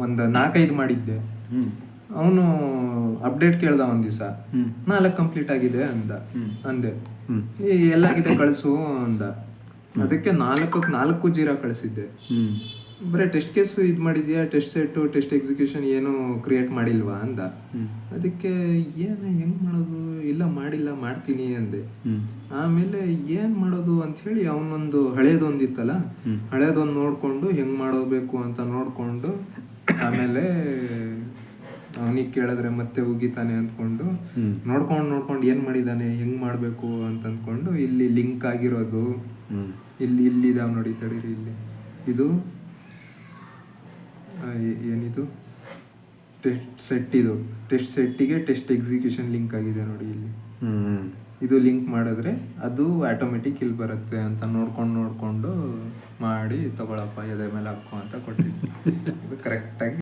ಒಂದು 4-5 ಮಾಡಿದ್ದೆ. ಅವನು ಅಪ್ಡೇಟ್ ಕೇಳ್ದ ಒಂದ್ ದಿವಸ, 4 ಕಂಪ್ಲೀಟ್ ಆಗಿದೆ ಅಂದೆ. ಎಲ್ಲಾಗಿದೆ ಕಳಿಸು ಅಂದ. ಅದಕ್ಕೆ 4 ಜೀರಾ ಕಳಿಸಿದ್ದೆ. ಬರೀ ಟೆಸ್ಟ್ ಕೇಸ್ ಇದು ಮಾಡಿದ್ಯಾ, ಟೆಸ್ಟ್ ಸೆಟ್ಟು, ಟೆಸ್ಟ್ ಎಕ್ಸಿಕ್ಯೂಷನ್ ಏನು ಕ್ರಿಯೇಟ್ ಮಾಡಿಲ್ವಾ ಅಂದ. ಅದಕ್ಕೆ ಹೆಂಗ್ ಮಾಡೋದು, ಇಲ್ಲ ಮಾಡಿಲ್ಲ, ಮಾಡ್ತೀನಿ ಅಂದೆ. ಆಮೇಲೆ ಏನ್ ಮಾಡೋದು ಅಂತ ಹೇಳಿ ಅವನೊಂದು ಹಳೇದೊಂದಿತ್ತಲ್ಲ, ಹಳೇದೊಂದು ನೋಡ್ಕೊಂಡು ಹೆಂಗ್ ಮಾಡೋಬೇಕು ಅಂತ ನೋಡ್ಕೊಂಡು, ಆಮೇಲೆ ಅವನಿಗೆ ಕೇಳಿದ್ರೆ ಮತ್ತೆ ಉಗಿತಾನೆ ಅಂದ್ಕೊಂಡು ನೋಡ್ಕೊಂಡು ಏನ್ ಮಾಡಿದಾನೆ, ಹೆಂಗ್ ಮಾಡ್ಬೇಕು ಅಂತ ಅಂದ್ಕೊಂಡು, ಇಲ್ಲಿ ಲಿಂಕ್ ಆಗಿರೋದು ಇಲ್ಲಿದಾವ್ ನೋಡಿ, ತಡೀರಿ, ಇಲ್ಲಿ ಇದು ಏನಿದು ಟೆಸ್ಟ್ ಸೆಟ್, ಇದು ಟೆಸ್ಟ್ ಸೆಟ್ಟಿಗೆ ಟೆಸ್ಟ್ ಎಕ್ಸಿಕ್ಯೂಷನ್ ಲಿಂಕ್ ಆಗಿದೆ ನೋಡಿ ಇಲ್ಲಿ. ಇದು ಲಿಂಕ್ ಮಾಡಿದ್ರೆ ಅದು ಆಟೋಮೆಟಿಕ್ ಇಲ್ಲಿ ಬರುತ್ತೆ ಅಂತ ನೋಡ್ಕೊಂಡು ಮಾಡಿ ತಗೊಳಪ್ಪ ಎದೆ ಮೇಲೆ ಹಾಕೋ ಅಂತ ಕೊಟ್ಟಿದ್ದು. ಅದು ಕರೆಕ್ಟಾಗಿ